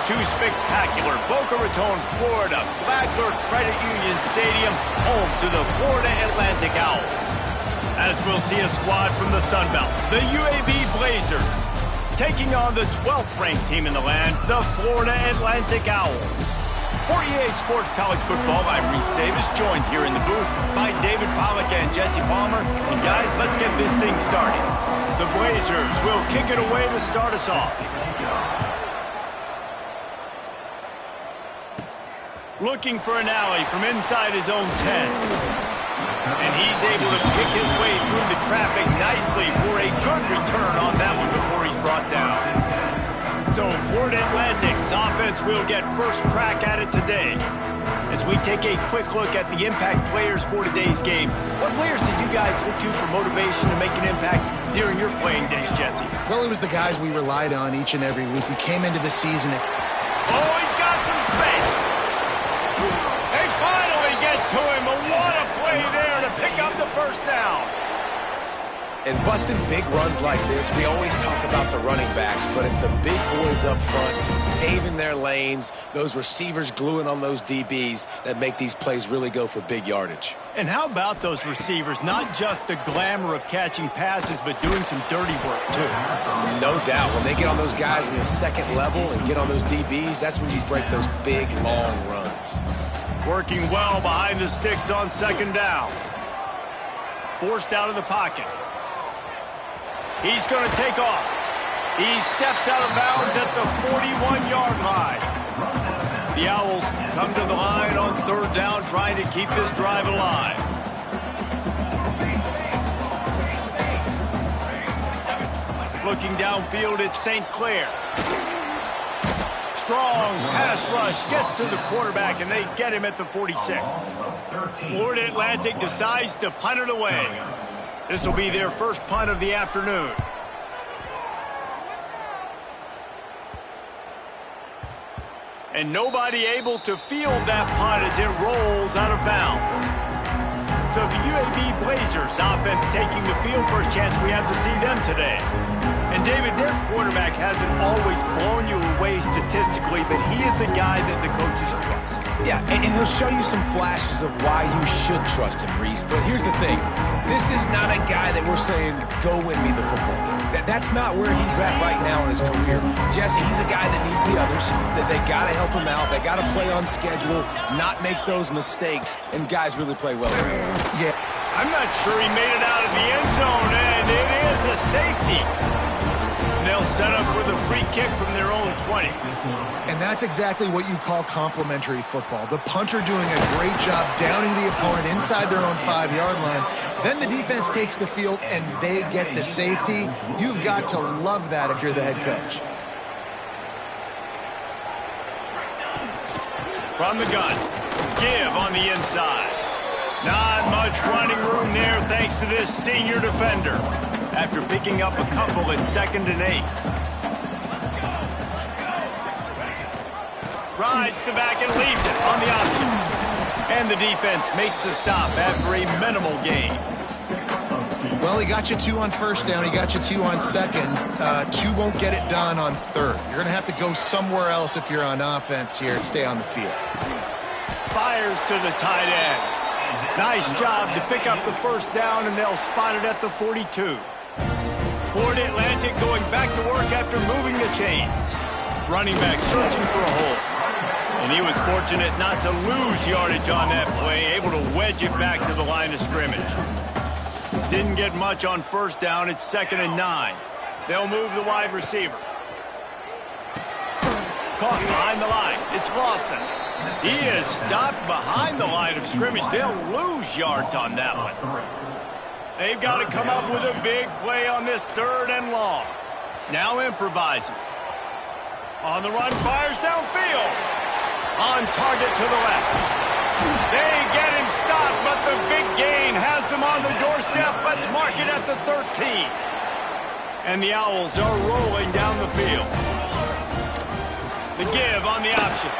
to spectacular Boca Raton, Florida, Flagler Credit Union Stadium, home to the Florida Atlantic Owls. As we'll see a squad from the Sun Belt, the UAB Blazers, taking on the 12th-ranked team in the land, the Florida Atlantic Owls. For EA Sports College Football, I'm Reese Davis, joined here in the booth by David Pollack and Jesse Palmer. And guys, let's get this thing started. The Blazers will kick it away to start us off. Looking for an alley from inside his own 10. And he's able to pick his way through the traffic nicely for a good return on that one before he's brought down. So Florida Atlantic's offense will get first crack at it today. As we take a quick look at the impact players for today's game, what players did you guys look to for motivation to make an impact during your playing days, Jesse? Well, it was the guys we relied on each and every week. We came into the season. Oh, he's got some space. They finally get to him. What a play there to pick up the first down. And busting big runs like this, we always talk about the running backs, but it's the big boys up front, paving their lanes, those receivers gluing on those DBs that make these plays really go for big yardage. And how about those receivers? Not just the glamour of catching passes, but doing some dirty work, too. No doubt. When they get on those guys in the second level and get on those DBs, that's when you break those big, long runs. Working well behind the sticks on second down. Forced out of the pocket. He's going to take off. He steps out of bounds at the 41-yard line. The Owls come to the line on third down, trying to keep this drive alive. Looking downfield, it's St. Clair. Strong pass rush gets to the quarterback, and they get him at the 46. Florida Atlantic decides to punt it away. This will be their first punt of the afternoon. And nobody able to field that punt as it rolls out of bounds. So the UAB Blazers offense taking the field. First chance we have to see them today. And David, their quarterback hasn't always blown you away statistically, but he is a guy that the coaches trust. Yeah, and he'll show you some flashes of why you should trust him, Reese. But here's the thing. This is not a guy that we're saying, go win me the football game. That's not where he's at right now in his career. Jesse, he's a guy that needs the others, that they got to help him out. They got to play on schedule, not make those mistakes, and guys really play well. Yeah. I'm not sure he made it out of the end zone, and it is a safety. They'll set up for the free kick from their own 20. And that's exactly what you call complimentary football. The punter doing a great job downing the opponent inside their own 5-yard line. Then the defense takes the field and they get the safety. You've got to love that if you're the head coach. From the gun, give on the inside. Not much running room there thanks to this senior defender. After picking up a couple at 2nd and 8. Rides the back and leaves it on the option. And the defense makes the stop after a minimal gain. Well, he got you 2 on first down. He got you 2 on second. 2 won't get it done on third. You're going to have to go somewhere else if you're on offense here and stay on the field. Fires to the tight end. Nice job to pick up the first down, and they'll spot it at the 42. Florida Atlantic going back to work after moving the chains. Running back searching for a hole. And he was fortunate not to lose yardage on that play, able to wedge it back to the line of scrimmage. Didn't get much on first down. It's 2nd and 9. They'll move the wide receiver. Caught behind the line. It's Lawson. He is stopped behind the line of scrimmage. They'll lose yards on that one. They've got to come up with a big play on this 3rd and long. Now improvising. On the run, fires downfield. On target to the left. They get him stopped, but the big gain has them on the doorstep. Let's mark it at the 13. And the Owls are rolling down the field. The give on the option.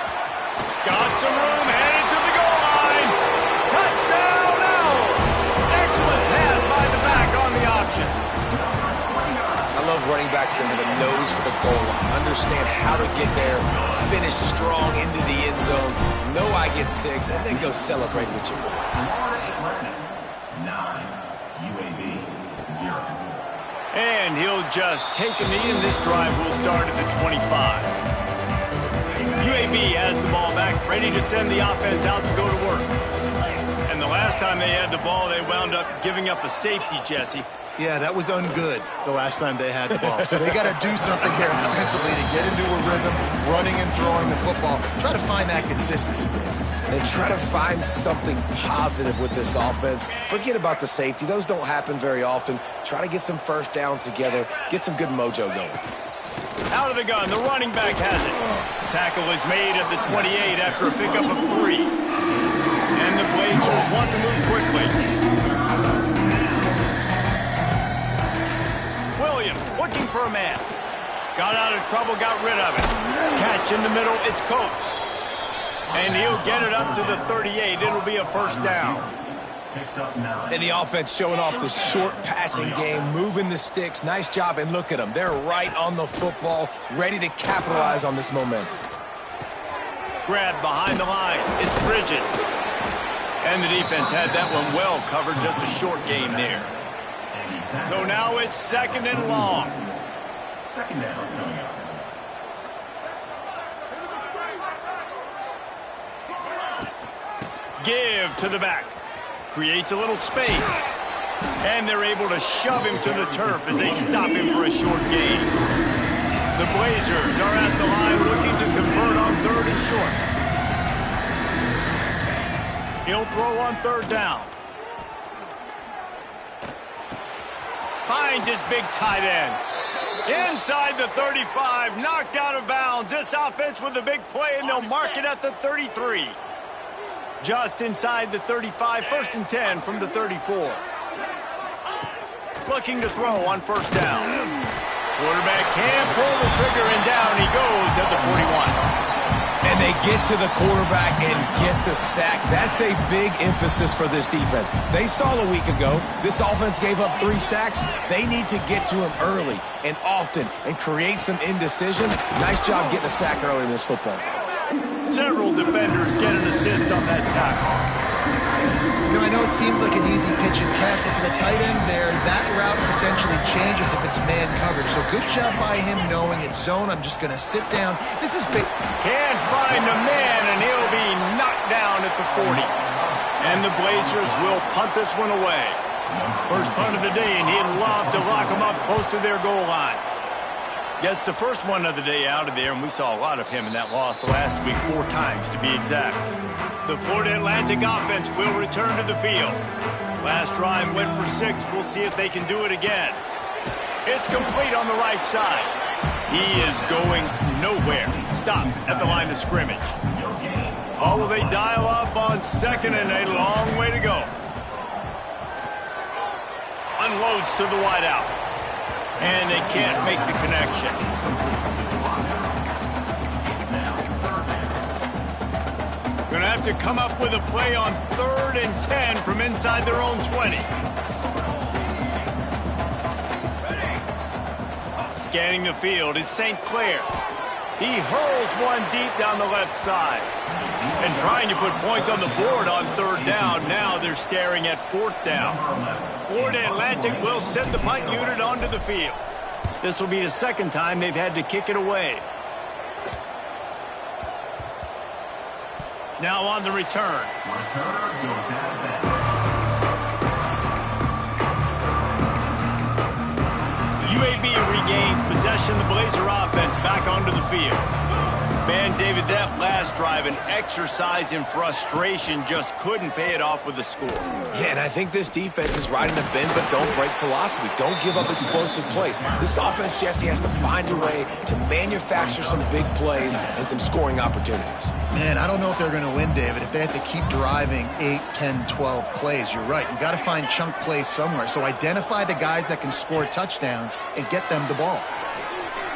Got some room, headed to the goal line. Touchdown, Owls! Excellent pass by the back on the option. I love running backs that have a nose for the goal line, understand how to get there, finish strong into the end zone, know I get 6, and then go celebrate with your boys. 9, UAB 0. And he'll just take a knee, and this drive will start at the 25. UAB has the ball back, ready to send the offense out to go to work. And the last time they had the ball, they wound up giving up a safety, Jesse. Yeah, that was ungood the last time they had the ball. So they got to do something here offensively to get into a rhythm, running and throwing the football. Try to find that consistency. And try to find something positive with this offense. Forget about the safety. Those don't happen very often. Try to get some first downs together. Get some good mojo going. Out of the gun, the running back has it. Tackle is made at the 28 after a pickup of 3. And the Blazers want to move quickly. Williams looking for a man. Got out of trouble, got rid of it. Catch in the middle, it's Coates. And he'll get it up to the 38. It'll be a first down. And the offense showing off the short passing game, moving the sticks. Nice job, and look at them. They're right on the football, ready to capitalize on this momentum. Grab behind the line. It's Bridges. And the defense had that one well covered, just a short game there. So now it's 2nd and long. 2nd down coming up. Give to the back. Creates a little space. And they're able to shove him to the turf as they stop him for a short gain. The Blazers are at the line looking to convert on 3rd and short. He'll throw on 3rd down. Finds his big tight end. Inside the 35, knocked out of bounds. This offense with a big play, and they'll mark it at the 33. Just inside the 35, 1st and 10 from the 34. Looking to throw on 1st down. Quarterback can pull the trigger, and down he goes at the 41. And they get to the quarterback and get the sack. That's a big emphasis for this defense. They saw a week ago, this offense gave up 3 sacks. They need to get to him early and often and create some indecision. Nice job getting a sack early in this football game. Several defenders get an assist on that tackle. You know, I know it seems like an easy pitch and catch, but for the tight end there, that route potentially changes if it's man coverage. So good job by him knowing it's zone. I'm just going to sit down. This is big. Can't find the man, and he'll be knocked down at the 40. And the Blazers will punt this one away. First punt of the day, and he'd love to lock them up close to their goal line. Gets the first one of the day out of there, and we saw a lot of him in that loss last week, 4 times to be exact. The Florida Atlantic offense will return to the field. Last drive went for 6. We'll see if they can do it again. It's complete on the right side. He is going nowhere. Stop at the line of scrimmage. Oh, will they dial up on 2nd and a long way to go. Unloads to the wideout. And they can't make the connection. Going to have to come up with a play on 3rd and 10 from inside their own 20. Scanning the field, it's St. Clair. He hurls one deep down the left side. And trying to put points on the board on 3rd down. Now they're staring at 4th down. Florida Atlantic will send the punt unit onto the field. This will be the 2nd time they've had to kick it away. Now on the return. UAB regains possession. The Blazer offense back onto the field. Man, David, that last drive, an exercise in frustration, just couldn't pay it off with the score. Yeah, and I think this defense is riding the bend, but don't break philosophy. Don't give up explosive plays. This offense, Jesse, has to find a way to manufacture some big plays and some scoring opportunities. Man, I don't know if they're going to win, David, if they have to keep driving 8, 10, 12 plays. You're right. You got to find chunk plays somewhere. So identify the guys that can score touchdowns and get them the ball.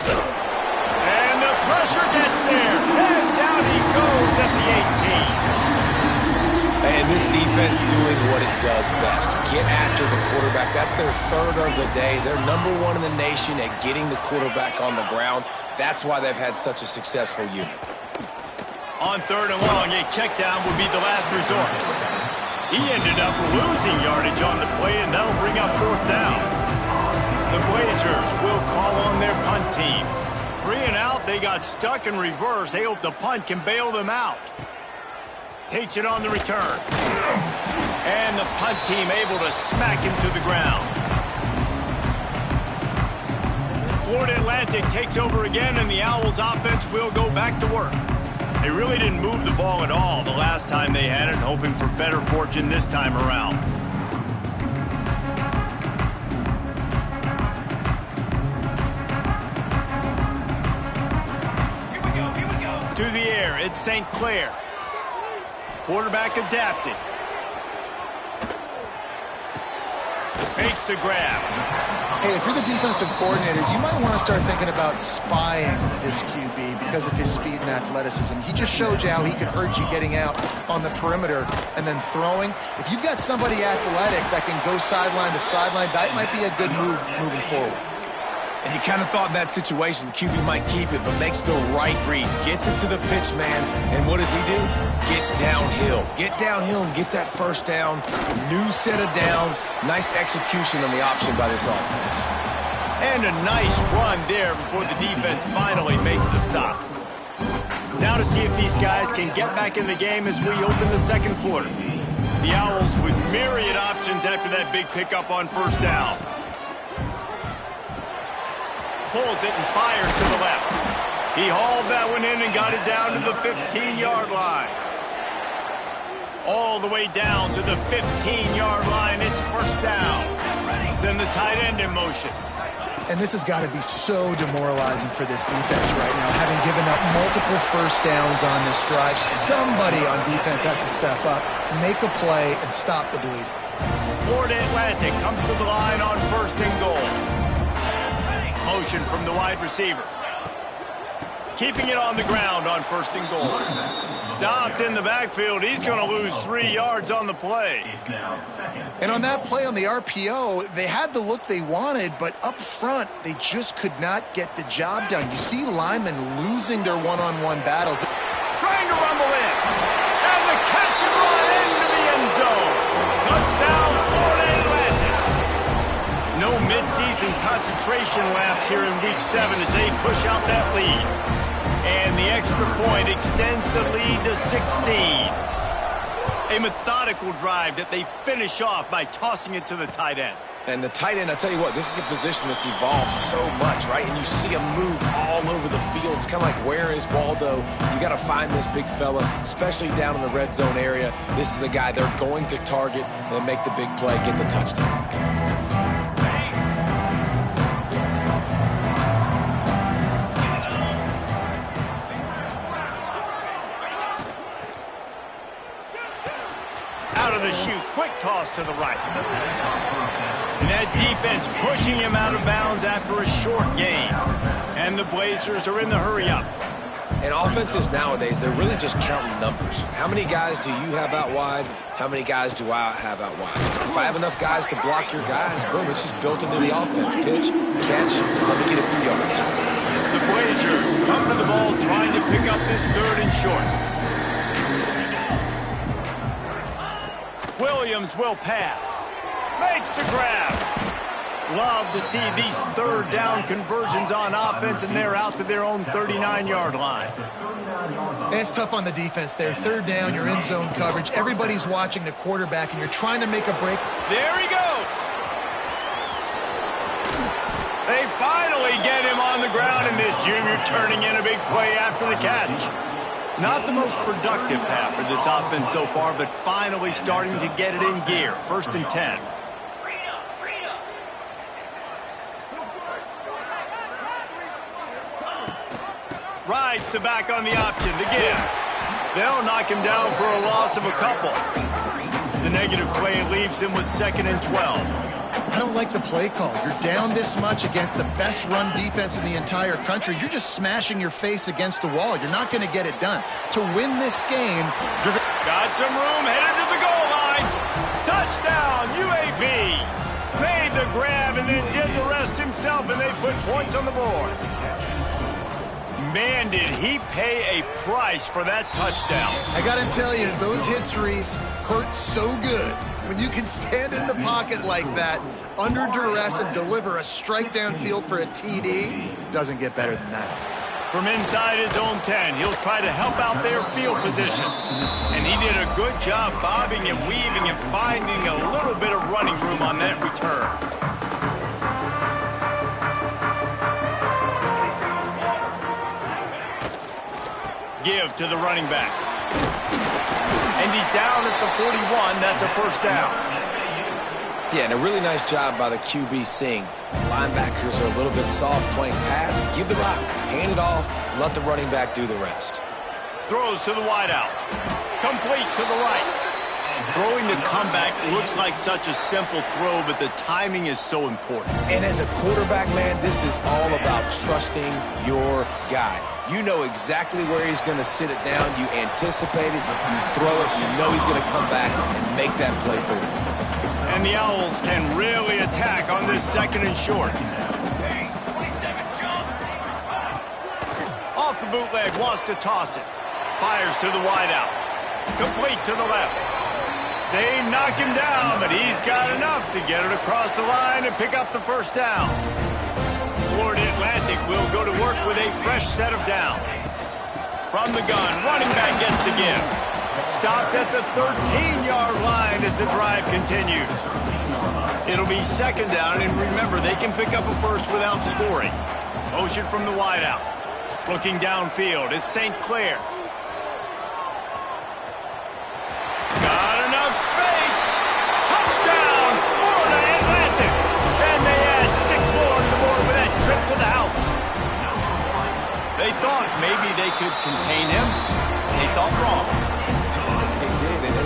And the pressure gets there. And down he goes at the 18. And this defense doing what it does best. Get after the quarterback. That's their third of the day. They're number one in the nation at getting the quarterback on the ground. That's why they've had such a successful unit. On 3rd and long, a check down would be the last resort. He ended up losing yardage on the play, and that'll bring up 4th down. The Blazers will call on their punt team. 3 and out, they got stuck in reverse. They hope the punt can bail them out. Takes it on the return. And the punt team able to smack him to the ground. Florida Atlantic takes over again, and the Owls offense will go back to work. They really didn't move the ball at all the last time they had it, hoping for better fortune this time around. Here we go. To the air, it's St. Clair. Quarterback adapted. Makes the grab. Hey, if you're the defensive coordinator, you might want to start thinking about spying this QB because of his speed and athleticism. He just showed you how he can hurt you getting out on the perimeter and then throwing. If you've got somebody athletic that can go sideline to sideline, that might be a good move moving forward. And you kind of thought in that situation QB might keep it, but makes the right read. Gets it to the pitch man, and what does he do? Gets downhill. Get downhill and get that first down. New set of downs. Nice execution on the option by this offense. And a nice run there before the defense finally makes the stop. Now to see if these guys can get back in the game as we open the second quarter. The Owls with myriad options after that big pickup on 1st down. Pulls it and fires to the left. He hauled that one in and got it down to the 15-yard line. All the way down to the 15-yard line. It's 1st down. Send the tight end in motion. And this has got to be so demoralizing for this defense right now, having given up multiple 1st downs on this drive. Somebody on defense has to step up, make a play, and stop the bleed. Florida Atlantic comes to the line on 1st and goal. Motion from the wide receiver. Keeping it on the ground on 1st and goal. Stopped in the backfield. He's going to lose 3 yards on the play. And on that play on the RPO, they had the look they wanted, but up front, they just could not get the job done. You see linemen losing their one-on-one battles. Trying to rumble in. And the catch and run into the end zone. Touchdown, Florida Atlantic. No midseason concentration laps here in Week 7 as they push out that lead. And the extra point extends the lead to 16. A methodical drive that they finish off by tossing it to the tight end. And the tight end, I tell you what, this is a position that's evolved so much, right? And you see him move all over the field. It's kind of like, where is Waldo? You got to find this big fella, especially down in the red zone area. This is the guy they're going to target and make the big play, get the touchdown. Out of the chute, quick toss to the right. And that defense pushing him out of bounds after a short gain. And the Blazers are in the hurry-up. And offenses nowadays, they're really just counting numbers. How many guys do you have out wide? How many guys do I have out wide? If I have enough guys to block your guys, boom, it's just built into the offense. Pitch, catch, let me get a few yards. The Blazers come to the ball trying to pick up this 3rd and short. Williams will pass. Makes the grab. Love to see these 3rd down conversions on offense, and they're out to their own 39-yard line. And it's tough on the defense there. 3rd down, you're in zone coverage. Everybody's watching the quarterback, and you're trying to make a break. There he goes. They finally get him on the ground, and this junior turning in a big play after the catch. Not the most productive half for this offense so far, but finally starting to get it in gear. 1st and 10. Rides the back on the option, the give. They'll knock him down for a loss of a couple. The negative play leaves them with 2nd and 12. I don't like the play call. You're down this much against the best run defense in the entire country. You're just smashing your face against the wall. You're not going to get it done. To win this game, you're got some room, headed to the goal line. Touchdown, UAB. Made the grab and then did the rest himself, and they put points on the board. Man, did he pay a price for that touchdown. I got to tell you, those hits, Reese, hurt so good. When you can stand in the pocket like that, under duress, and deliver a strike downfield for a TD, doesn't get better than that. From inside his own 10, he'll try to help out their field position. And he did a good job bobbing and weaving and finding a little bit of running room on that return. Give to the running back. And he's down at the 41. That's a first down. Yeah, and a really nice job by the QB seeing linebackers are a little bit soft playing pass. Give the rock, hand it off, let the running back do the rest. Throws to the wideout. Complete to the right. Throwing the comeback looks like such a simple throw, but the timing is so important. And as a quarterback, man, this is all about trusting your guy. You know exactly where he's going to sit it down. You anticipate it. You throw it. You know he's going to come back and make that play for you. And the Owls can really attack on this second and short. Off the bootleg, wants to toss it. Fires to the wideout. Complete to the left. They knock him down, but he's got enough to get it across the line and pick up the first down. Florida Atlantic will go to work with a fresh set of downs. From the gun, running back gets the give. Stopped at the 13-yard line as the drive continues. It'll be second down, and remember, they can pick up a first without scoring. Motion from the wideout. Looking downfield, it's St. Clair. Got enough space. Touchdown, Florida Atlantic. And they add 6 more to the board with that trip to the house. They thought maybe they could contain him. They thought wrong. They did, and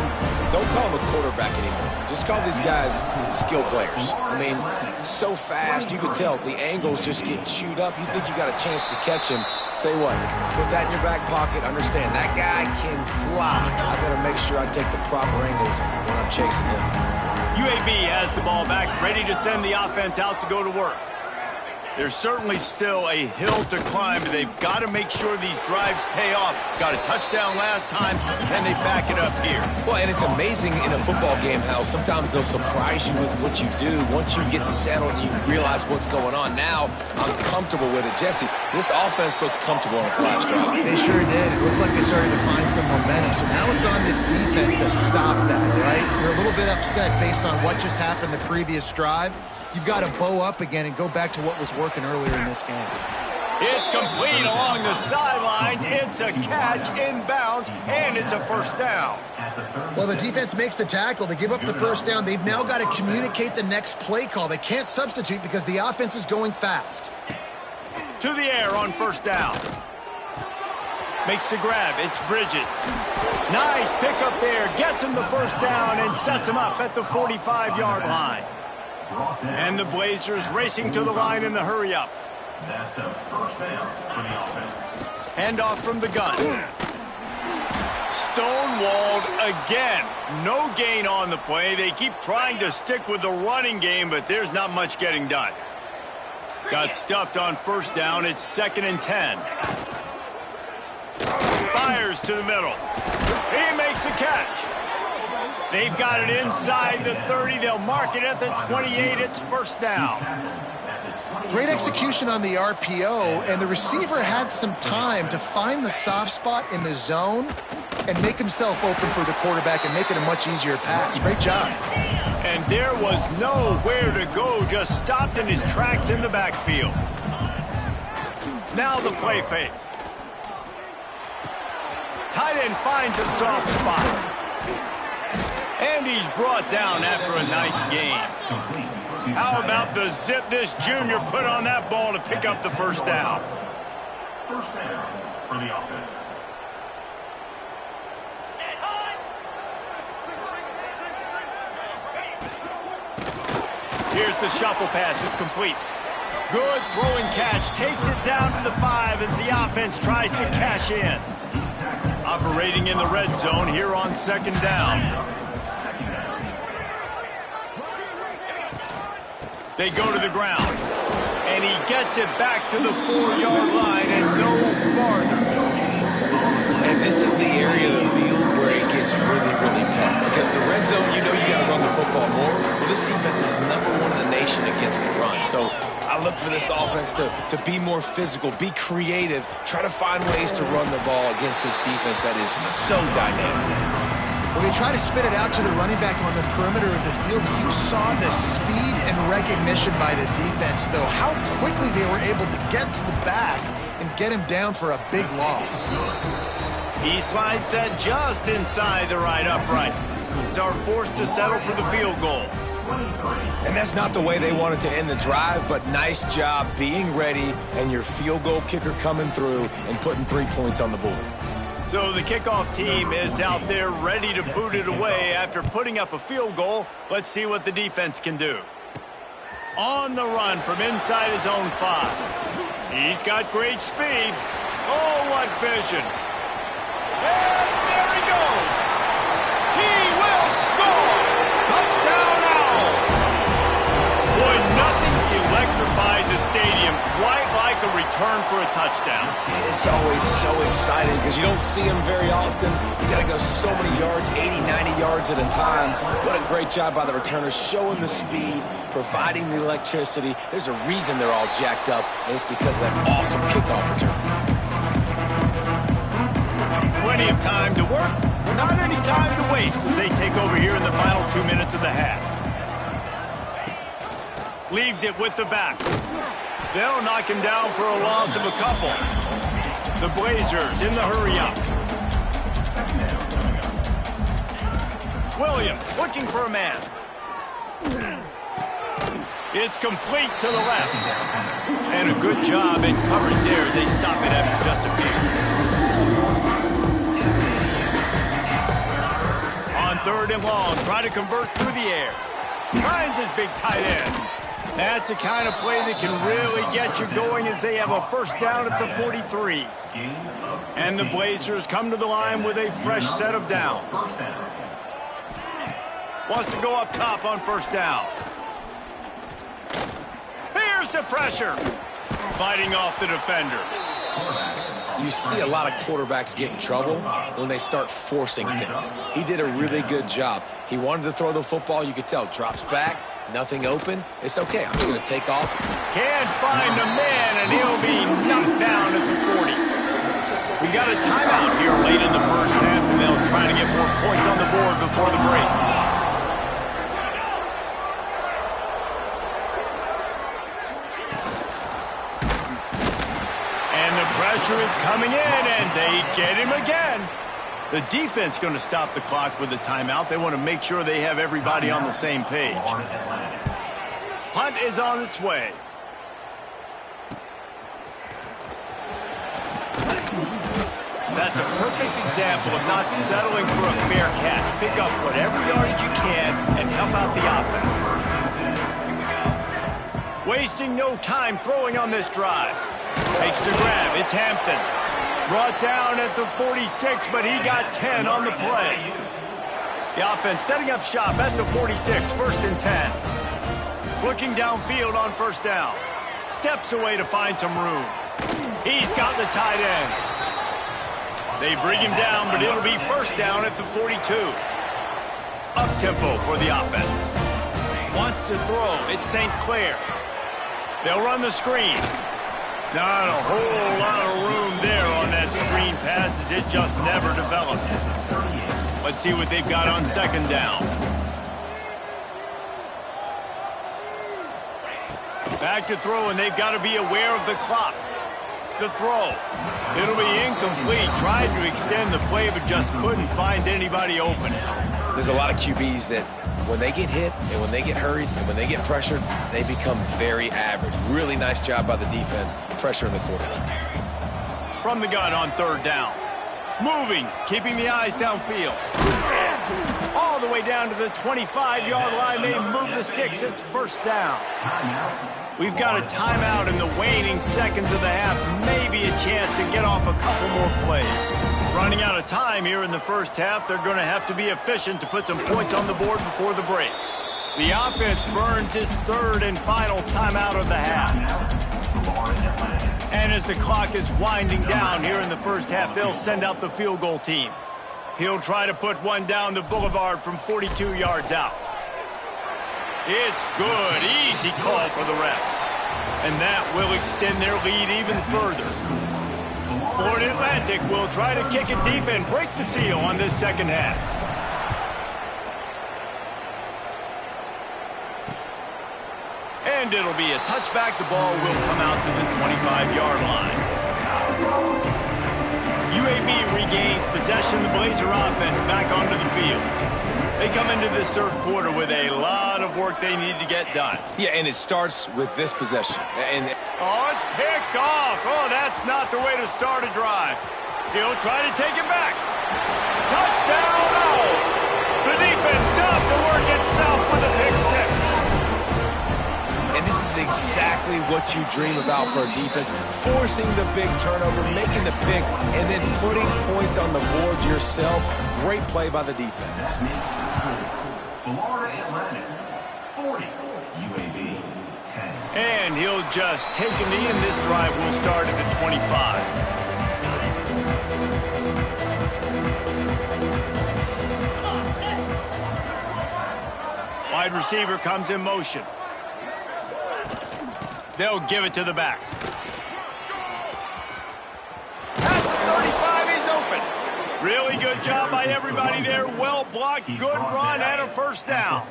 don't call him a quarterback anymore. Just call these guys skill players. I mean, so fast, you can tell the angles just get chewed up. You think you got a chance to catch him. Tell you what, put that in your back pocket. Understand, that guy can fly. I better make sure I take the proper angles when I'm chasing him. UAB has the ball back, ready to send the offense out to go to work. There's certainly still a hill to climb, but they've got to make sure these drives pay off. Got a touchdown last time. Can they back it up here? Well, and it's amazing in a football game how sometimes they'll surprise you with what you do. Once you get settled and you realize what's going on, now I'm comfortable with it. Jesse, this offense looked comfortable on its last drive. They sure did. It looked like they started to find some momentum. So now it's on this defense to stop that, all right? You're a little bit upset based on what just happened the previous drive. You've got to bow up again and go back to what was working earlier in this game. It's complete along the sidelines. It's a catch inbounds, and it's a first down. Well, the defense makes the tackle. They give up the first down. They've now got to communicate the next play call. They can't substitute because the offense is going fast. To the air on first down. Makes the grab. It's Bridges. Nice pick up there. Gets him the first down and sets him up at the 45-yard line. And the Blazers racing to the line in the hurry-up. That's a first down for the offense. Handoff from the gun. Stonewalled again. No gain on the play. They keep trying to stick with the running game, but there's not much getting done. Got stuffed on first down. It's 2nd and 10. Fires to the middle. He makes a catch. They've got it inside the 30. They'll mark it at the 28. It's first down. Great execution on the RPO, and the receiver had some time to find the soft spot in the zone and make himself open for the quarterback and make it a much easier pass. Great job. And there was nowhere to go, just stopped in his tracks in the backfield. Now the play fake. Tight end finds a soft spot. And he's brought down after a nice game. How about the zip this junior put on that ball to pick up the first down? First down for the offense. Here's Here's the shuffle pass. It's complete. Good throwing catch. Takes it down to the 5 as the offense tries to cash in. Operating in the red zone here on second down. They go to the ground. And he gets it back to the 4-yard line and no farther. And this is the area of the field where it gets really, really tough. Because the red zone, you know you got to run the football more. Well, this defense is #1 in the nation against the run. So I look for this offense to be more physical, be creative, try to find ways to run the ball against this defense that is so dynamic. Well, they try to spit it out to the running back on the perimeter of the field. You saw the speed and recognition by the defense, though. How quickly they were able to get to the back and get him down for a big loss. He slides that just inside the right upright. It's our forced to settle for the field goal. And that's not the way they wanted to end the drive, but nice job being ready and your field goal kicker coming through and putting 3 points on the board. So the kickoff team is out there ready to boot it away after putting up a field goal. Let's see what the defense can do. On the run from inside his own 5. He's got great speed. Oh, what vision. And there he goes. He will score. Touchdown Owls. Boy, nothing electrifies a stadium quite like a return for a touchdown. It's always so exciting because you don't see them very often. You got to go so many yards, 80, 90 yards at a time. What a great job by the returners, showing the speed, providing the electricity. There's a reason they're all jacked up, and it's because of that awesome kickoff return. Plenty of time to work, not any time to waste as they take over here in the final 2 minutes of the half. Leaves it with the back. They'll knock him down for a loss of a couple. The Blazers in the hurry-up. Williams looking for a man. It's complete to the left. And a good job in coverage there as they stop it after just a few. On 3rd and long, try to convert through the air. Finds his big tight end. That's the kind of play that can really get you going as they have a first down at the 43. And the Blazers come to the line with a fresh set of downs. Wants to go up top on first down. Here's the pressure. Fighting off the defender. You see a lot of quarterbacks get in trouble when they start forcing things. He did a really good job. He wanted to throw the football. You could tell. Drops back. Nothing open. It's okay. I'm just going to take off. Can't find a man, and he'll be knocked down at the 40. We got a timeout here late in the first half, and they'll try to get more points on the board before the break. Pressure is coming in, and they get him again. The defense going to stop the clock with a timeout. They want to make sure they have everybody on the same page. Punt is on its way. That's a perfect example of not settling for a fair catch. Pick up whatever yardage you can and help out the offense. Wasting no time throwing on this drive. Takes the grab. It's Hampton. Brought down at the 46, but he got 10 on the play. The offense setting up shop at the 46, 1st and 10. Looking downfield on first down. Steps away to find some room. He's got the tight end. They bring him down, but it'll be first down at the 42. Up-tempo for the offense. Wants to throw. It's St. Clair. They'll run the screen. Not a whole lot of room there on that screen pass as it just never developed. Let's see what they've got on second down. Back to throw, and they've got to be aware of the clock. The throw. It'll be incomplete. Tried to extend the play, but just couldn't find anybody open. There's a lot of QBs that when they get hit and when they get hurried and when they get pressured, they become very average. Really nice job by the defense, pressuring the quarterback. From the gun on third down. Moving, keeping the eyes downfield. All the way down to the 25-yard line. They move the sticks. It's first down. We've got a timeout in the waning seconds of the half. Maybe a chance to get off a couple more plays. Running out of time here in the first half. They're going to have to be efficient to put some points on the board before the break. The offense burns its third and final timeout of the half. And as the clock is winding down here in the first half, they'll send out the field goal team. He'll try to put one down the boulevard from 42 yards out. It's good. Easy call for the refs. And that will extend their lead even further. Florida Atlantic will try to kick it deep and break the seal on this second half. And it'll be a touchback. The ball will come out to the 25-yard line. UAB regains possession. The Blazer offense back onto the field. They come into this third quarter with a lot of work they need to get done. Yeah, and it starts with this possession. Oh, it's picked off. Oh, that's not the way to start a drive. He'll try to take it back. Touchdown! Oh! The defense does the work itself with a pick six. And this is exactly what you dream about for a defense. Forcing the big turnover, making the pick, and then putting points on the board yourself. Great play by the defense. Florida Atlantic, 40. UAB, 10. And he'll just take a knee, and this drive will start at the 25. Wide receiver comes in motion. They'll give it to the back. At the 35, he's open. Really good job by everybody there. Well blocked, good run, and a first down.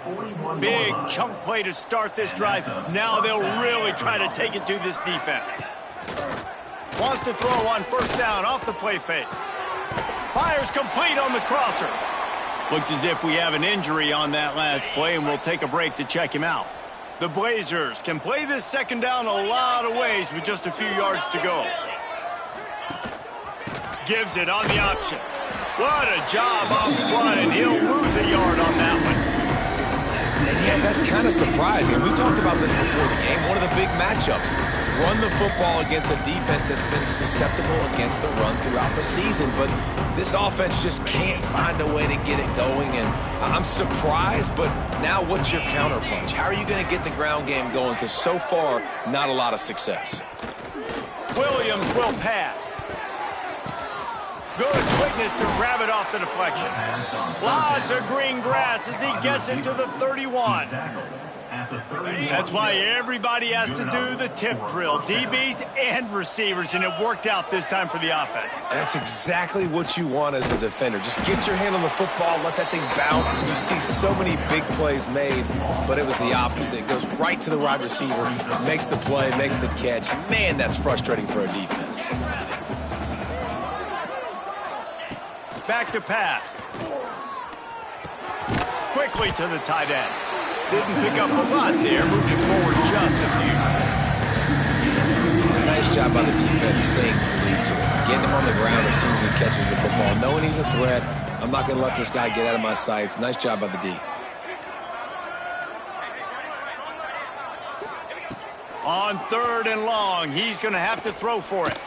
Big chunk play to start this drive. Now they'll really try to take it to this defense. Wants to throw on first down off the play fake. Fires complete on the crosser. Looks as if we have an injury on that last play, and we'll take a break to check him out. The Blazers can play this second down a lot of ways with just a few yards to go. Gives it on the option. What a job up front, and he'll lose a yard on that one. And yeah, that's kind of surprising. We talked about this before the game. One of the big matchups. Run the football against a defense that's been susceptible against the run throughout the season. But this offense just can't find a way to get it going. And I'm surprised, but now what's your counterpunch? How are you going to get the ground game going? Because so far, not a lot of success. Williams will pass. Good quickness to grab it off the deflection. Lots of green grass as he gets it to the 31. That's why everybody has to do the tip drill, DBs and receivers, and it worked out this time for the offense. That's exactly what you want as a defender. Just get your hand on the football, let that thing bounce, and you see so many big plays made, but it was the opposite. It goes right to the wide receiver, makes the play, makes the catch. Man, that's frustrating for a defense. Back to pass. Quickly to the tight end. Didn't pick up a lot there, moving forward just a few. Nice job by the defense staying glued to him. Getting him on the ground as soon as he catches the football. Knowing he's a threat, I'm not going to let this guy get out of my sights. Nice job by the D. On third and long, he's going to have to throw for it.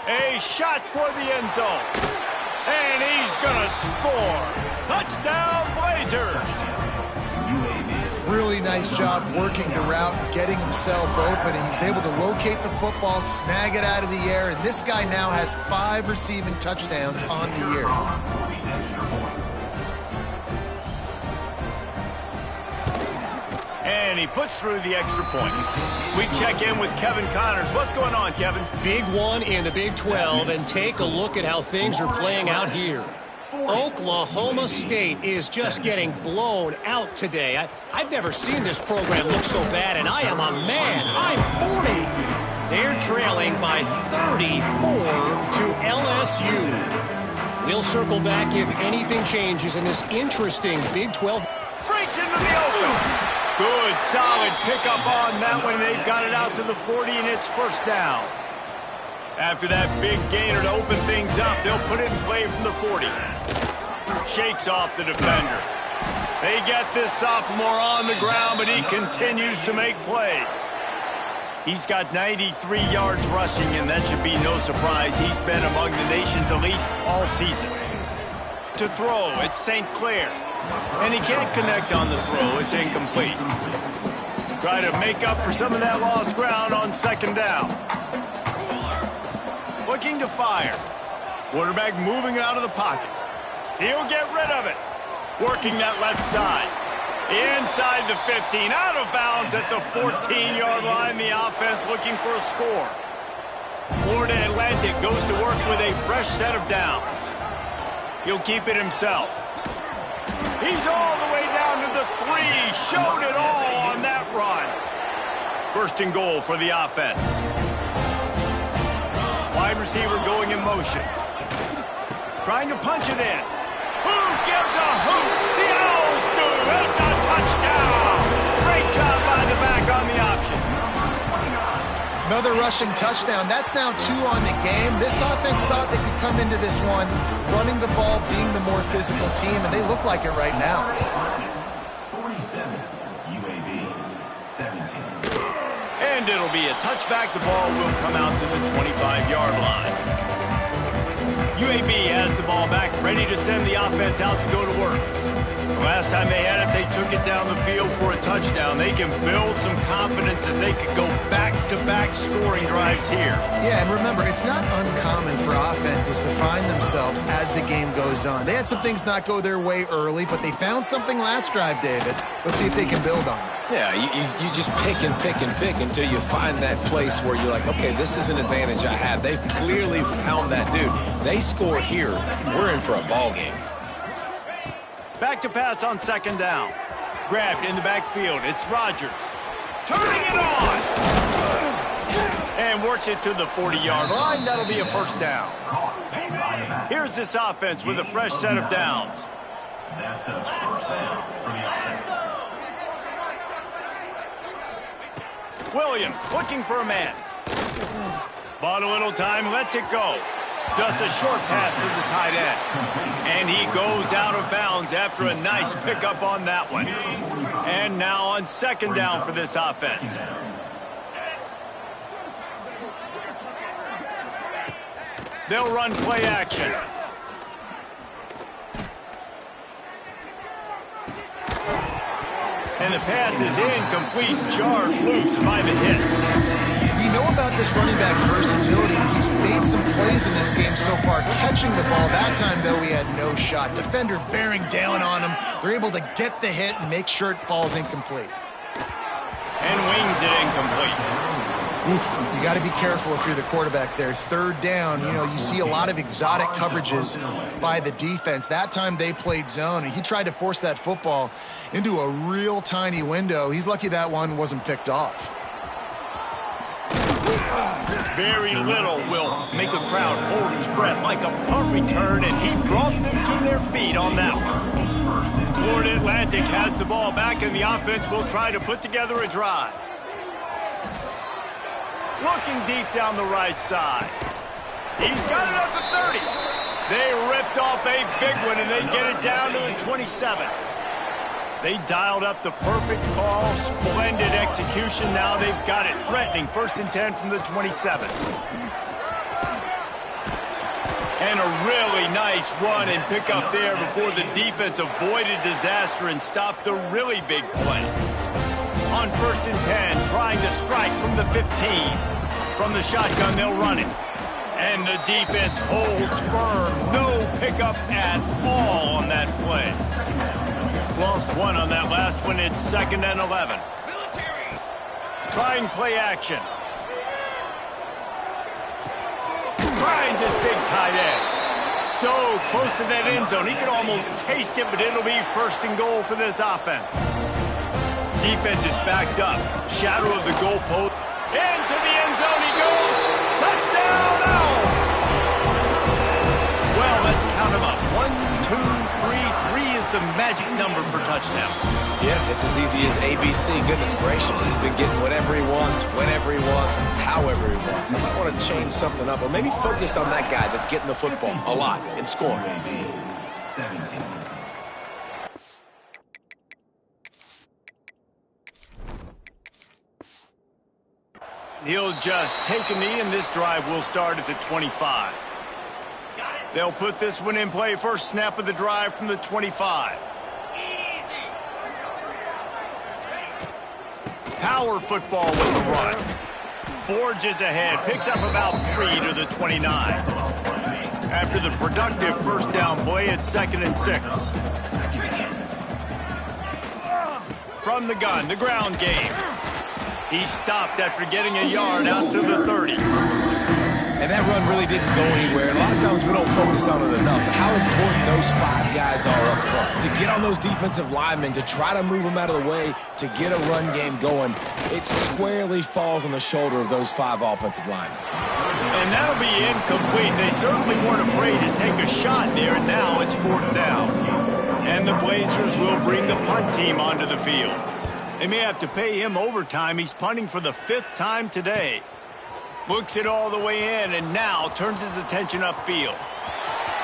A shot toward the end zone. And he's going to score. Touchdown, Blazers. Really nice job working the route, getting himself open, and he was able to locate the football, snag it out of the air, and this guy now has 5 receiving touchdowns on the year. And he puts through the extra point. We check in with Kevin Connors. What's going on, Kevin? Big one in the Big 12, and take a look at how things are playing out here. Oklahoma State is just getting blown out today. I've never seen this program look so bad, and I am a man. I'm 40. They're trailing by 34 to LSU. We'll circle back if anything changes in this interesting Big 12. Breaks into the open. Good, solid pickup on that one. They've got it out to the 40, and it's first down. After that big gainer to open things up, they'll put it in play from the 40. Shakes off the defender. They get this sophomore on the ground, but he continues to make plays. He's got 93 yards rushing, and that should be no surprise. He's been among the nation's elite all season. To throw, it's St. Clair. And he can't connect on the throw. It's incomplete. Try to make up for some of that lost ground on second down. Looking to fire. Quarterback moving out of the pocket. He'll get rid of it. Working that left side. Inside the 15. Out of bounds at the 14-yard line. The offense looking for a score. Florida Atlantic goes to work with a fresh set of downs. He'll keep it himself. He's all the way down to the 3. Showed it all on that run. First and goal for the offense. Wide receiver going in motion. Trying to punch it in. Who gives a hoot? The Owls do. It's a touchdown. Great job by the back on the option. Another rushing touchdown. That's now 2 on the game. This offense thought they could come into this one running the ball, being the more physical team, and they look like it right now. 47, UAB 17. And it'll be a touchback. The ball will come out to the 25-yard line. UAB has the ball back, ready to send the offense out to go to work. The last time they had it, they took it down the field for a touchdown. They can build some confidence that they could go back-to-back scoring drives here. Yeah, and remember, it's not uncommon for offenses to find themselves as the game goes on. They had some things not go their way early, but they found something last drive, David. Let's see if they can build on it. Yeah, you just pick and pick and pick until you find that place where you're like, okay, this is an advantage I have. They clearly found that dude. They score here, we're in for a ball game. Back to pass on second down. Grabbed in the backfield. It's Rodgers. Turning it on. And works it to the 40-yard line. That'll be a first down. Here's this offense with a fresh set of downs. That's a first down for the offense. Williams looking for a man. Bought a little time, lets it go. Just a short pass to the tight end. And he goes out of bounds after a nice pickup on that one. And now on second down for this offense. They'll run play action. And the pass is incomplete, jarred loose by the hit. You know about this running back's versatility. He's made some plays in this game so far, catching the ball. That time, though, he had no shot. Defender bearing down on him. They're able to get the hit and make sure it falls incomplete. And wings it incomplete. You got to be careful if you're the quarterback there. Third down, you know, you see a lot of exotic coverages by the defense. That time they played zone, and he tried to force that football into a real tiny window. He's lucky that one wasn't picked off. Very little will make a crowd hold its breath like a punt return, and he brought them to their feet on that one. Florida Atlantic has the ball back, and the offense will try to put together a drive. Looking deep down the right side. He's got it at the 30. They ripped off a big one, and they get it down to the 27. They dialed up the perfect call, splendid execution. Now they've got it threatening. First and 10 from the 27. And a really nice run and pick up there before the defense avoided disaster and stopped the really big play. On first and 10, trying to strike from the 15. From the shotgun, they'll run it. And the defense holds firm. No pickup at all on that play. Lost one on that last one. It's second and 11. Trying play action. Finds his big tight end. So close to that end zone. He could almost taste it, but it'll be first and goal for this offense. Defense is backed up. Shadow of the goalpost. Into the end zone he goes. Touchdown, Owls! Well, let's count them up. 1, 2, 3. 3 is the magic number for touchdowns. Yeah, it's as easy as ABC. Goodness gracious. He's been getting whatever he wants, whenever he wants, however he wants. I might want to change something up, or maybe focus on that guy that's getting the football a lot and scoring. He'll just take a knee, and this drive will start at the 25. They'll put this one in play. First snap of the drive from the 25. Power football with the run. Forges ahead, picks up about 3 to the 29. After the productive first down play, it's 2nd and 6. From the gun, the ground game. He stopped after getting a yard out to the 30. And that run really didn't go anywhere. And a lot of times we don't focus on it enough, but how important those 5 guys are up front. To get on those defensive linemen, to try to move them out of the way, to get a run game going, it squarely falls on the shoulder of those 5 offensive linemen. And that'll be incomplete. They certainly weren't afraid to take a shot there, and now it's 4th down. And the Blazers will bring the punt team onto the field. They may have to pay him overtime. He's punting for the 5th time today. Looks it all the way in, and now turns his attention upfield.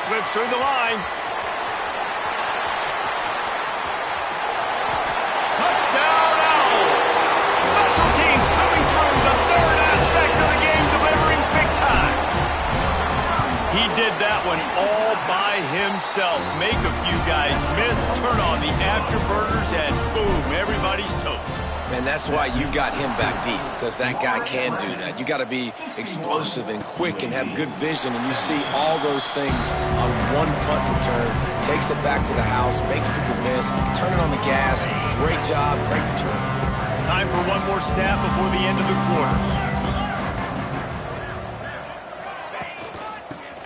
Slips through the line. Touchdown Owls! Special teams coming through, the 3rd aspect of the game, delivering big time. He did that one all by himself. Make a few guys miss, turn on the afterburners, and boom, everybody's toast. And that's why you got him back deep, because that guy can do that. You got to be explosive and quick and have good vision, and you see all those things on one punt return. Takes it back to the house, makes people miss, turning on the gas. Great job, great return. Time for one more snap before the end of the quarter.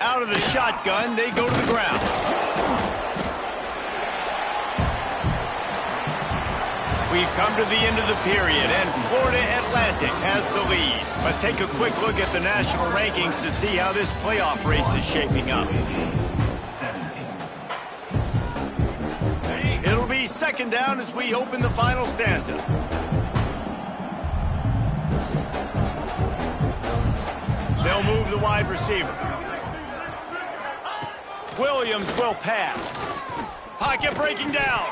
Out of the shotgun, they go to the ground. We've come to the end of the period, and Florida Atlantic has the lead. Let's take a quick look at the national rankings to see how this playoff race is shaping up. It'll be 2nd down as we open the final stanza. They'll move the wide receiver. Williams will pass. Pocket breaking down.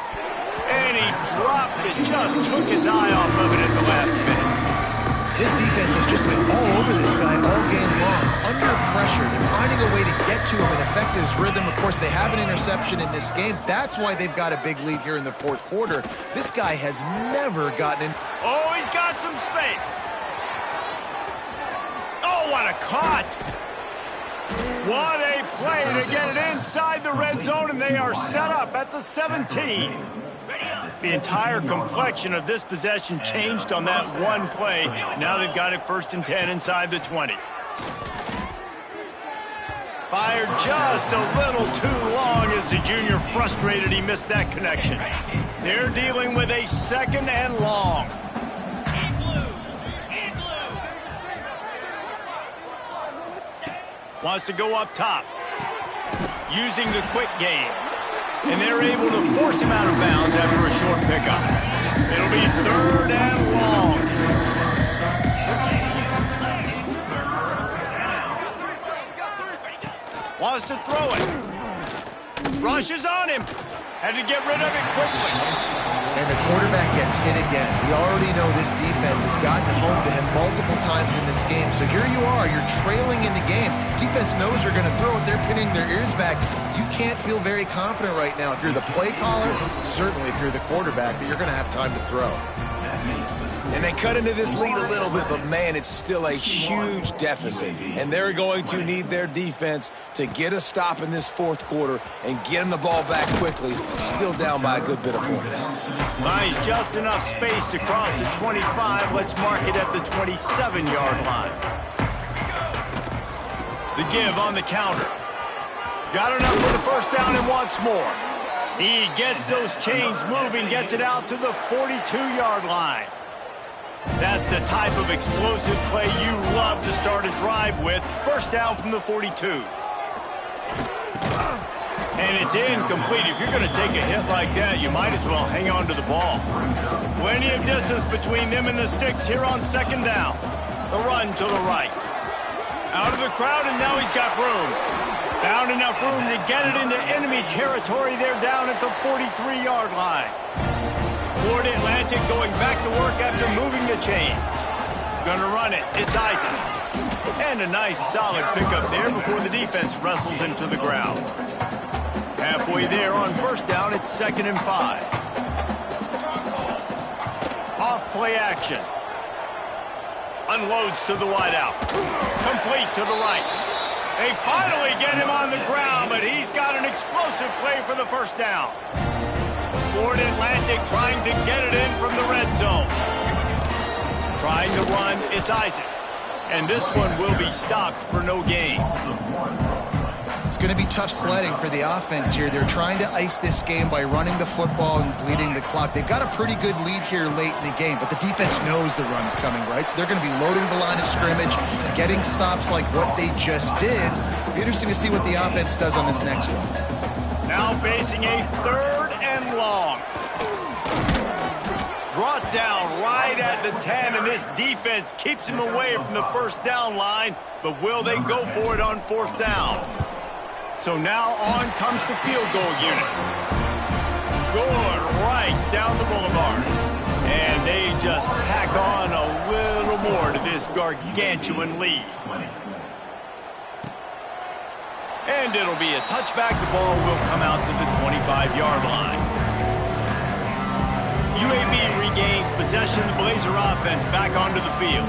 And he drops it, just took his eye off of it at the last minute. This defense has just been all over this guy all game long. Under pressure, they're finding a way to get to him and affect his rhythm. Of course, they have an interception in this game. That's why they've got a big lead here in the 4th quarter. This guy has never gotten in. Oh, he's got some space. Oh, what a cut. What a play to get it inside the red zone, and they are set up at the 17. The entire complexion of this possession changed on that one play. Now they've got it 1st and 10 inside the 20. Fired just a little too long as the junior frustrated he missed that connection. They're dealing with a 2nd and long. Wants to go up top. Using the quick game. And they're able to force him out of bounds after a short pickup. It'll be 3rd and long. Wants to throw it. Rushes on him. Had to get rid of it quickly. And the quarterback gets hit again. We already know this defense has gotten home to him multiple times in this game. So here you are, you're trailing in the game. Defense knows you're going to throw it. They're pinning their ears back. You can't feel very confident right now. If you're the play caller, certainly if you're the quarterback, that you're going to have time to throw. And they cut into this lead a little bit, but man, it's still a huge deficit. And they're going to need their defense to get a stop in this 4th quarter and get them the ball back quickly, still down by a good bit of points. Buys just enough space to cross the 25. Let's mark it at the 27-yard line. The give on the counter. Got enough for the 1st down and wants more. He gets those chains moving, gets it out to the 42-yard line. That's the type of explosive play you love to start a drive with. 1st down from the 42. And it's incomplete. If you're going to take a hit like that, you might as well hang on to the ball. Plenty of distance between them and the sticks here on 2nd down. The run to the right. Out of the crowd, and now he's got room. Found enough room to get it into enemy territory. They're down at the 43-yard line. Florida Atlantic going back to work after moving the chains. Gonna run it. It's Isaac. And a nice solid pickup there before the defense wrestles him to the ground. Halfway there on first down, it's 2nd and 5. Off play action. Unloads to the wideout. Complete to the right. They finally get him on the ground, but he's got an explosive play for the first down. Florida Atlantic trying to get it in from the red zone. Trying to run, it's Isaac. And this one will be stopped for no gain. It's going to be tough sledding for the offense here. They're trying to ice this game by running the football and bleeding the clock. They've got a pretty good lead here late in the game, but the defense knows the run's coming, right? So they're going to be loading the line of scrimmage, getting stops like what they just did. It'll be interesting to see what the offense does on this next one. Now facing a 3rd and long. Brought down right at the 10, and this defense keeps him away from the first down line, but will they go for it on 4th down? So now on comes the field goal unit. Going right down the boulevard. And they just tack on a little more to this gargantuan lead. And it'll be a touchback. The ball will come out to the 25-yard line. UAB regains possession. The Blazer offense back onto the field.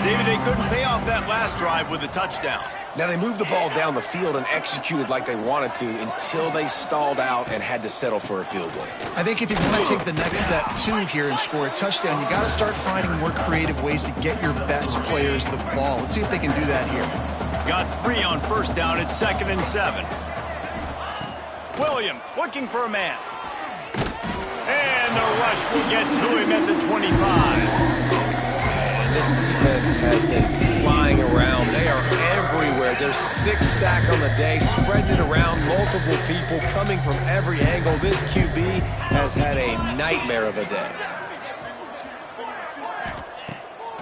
David, they couldn't pay off that last drive with a touchdown. Now, they moved the ball down the field and executed like they wanted to until they stalled out and had to settle for a field goal. I think if you want to take the next step, too, here and score a touchdown, you got to start finding more creative ways to get your best players the ball. Let's see if they can do that here. Got 3 on first down at 2nd and 7. Williams looking for a man. And the rush will get to him at the 25. And this defense has been flying around. They are everywhere. There's 6 sacks on the day, spreading it around, multiple people coming from every angle. This QB has had a nightmare of a day.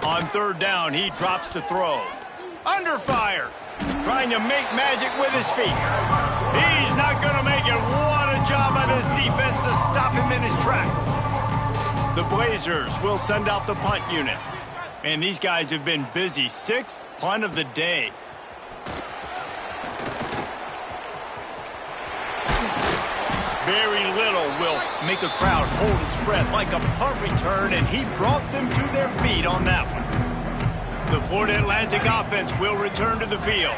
On 3rd down, he drops to throw. Under fire. Trying to make magic with his feet. He's not going to make it. What a job by this defense to stop him in his tracks. The Blazers will send out the punt unit. And these guys have been busy. 6th punt of the day. Very little will make a crowd hold its breath like a punt return, and he brought them to their feet on that one. The Florida Atlantic offense will return to the field.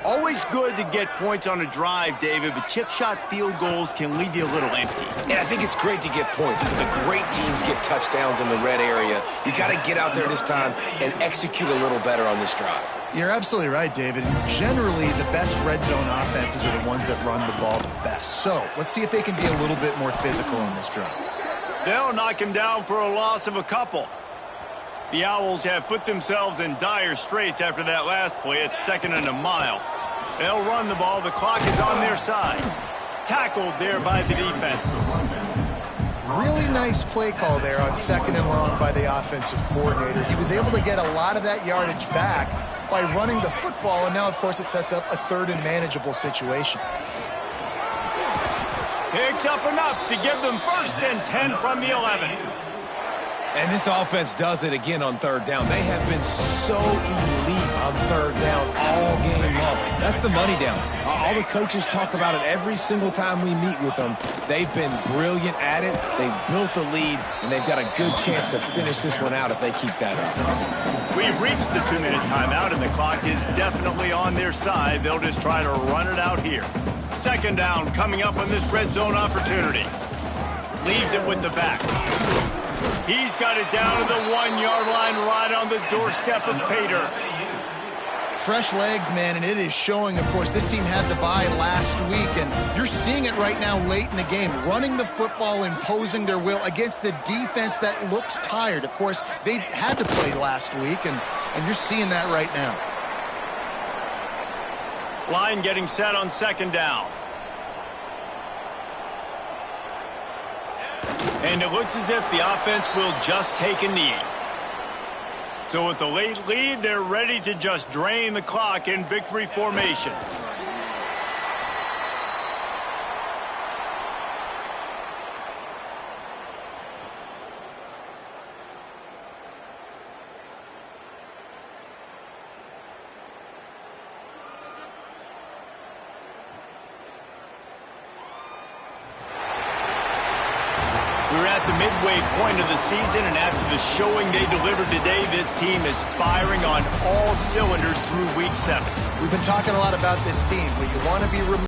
Always good to get points on a drive, David, but chip shot field goals can leave you a little empty. And I think it's great to get points, but the great teams get touchdowns in the red area. You got to get out there this time and execute a little better on this drive. You're absolutely right, David. And generally, the best red zone offenses are the ones that run the ball the best. So let's see if they can be a little bit more physical on this drive. They'll knock him down for a loss of a couple. The Owls have put themselves in dire straits after that last play. It's 2nd and a mile. They'll run the ball. The clock is on their side. Tackled there by the defense. Really nice play call there on 2nd and long by the offensive coordinator. He was able to get a lot of that yardage back by running the football, and now, of course, it sets up a 3rd and manageable situation. Picks up enough to give them 1st and 10 from the 11. And this offense does it again on 3rd down. They have been so elite on 3rd down all game long. That's the money down. All the coaches talk about it every single time we meet with them. They've been brilliant at it. They've built the lead, and they've got a good chance to finish this one out if they keep that up. We've reached the 2-minute timeout, and the clock is definitely on their side. They'll just try to run it out here. 2nd down coming up on this red zone opportunity. Leaves it with the back. He's got it down to the 1-yard line right on the doorstep of Pater. Fresh legs, man, and it is showing, of course. This team had the bye last week, and you're seeing it right now late in the game. Running the football, imposing their will against the defense that looks tired. Of course, they had to play last week, and you're seeing that right now. Line getting set on 2nd down. And it looks as if the offense will just take a knee. So with the late lead, they're ready to just drain the clock in victory formation. at the midway point of the season, and after the showing they delivered today, this team is firing on all cylinders through Week 7. We've been talking a lot about this team, but you want to be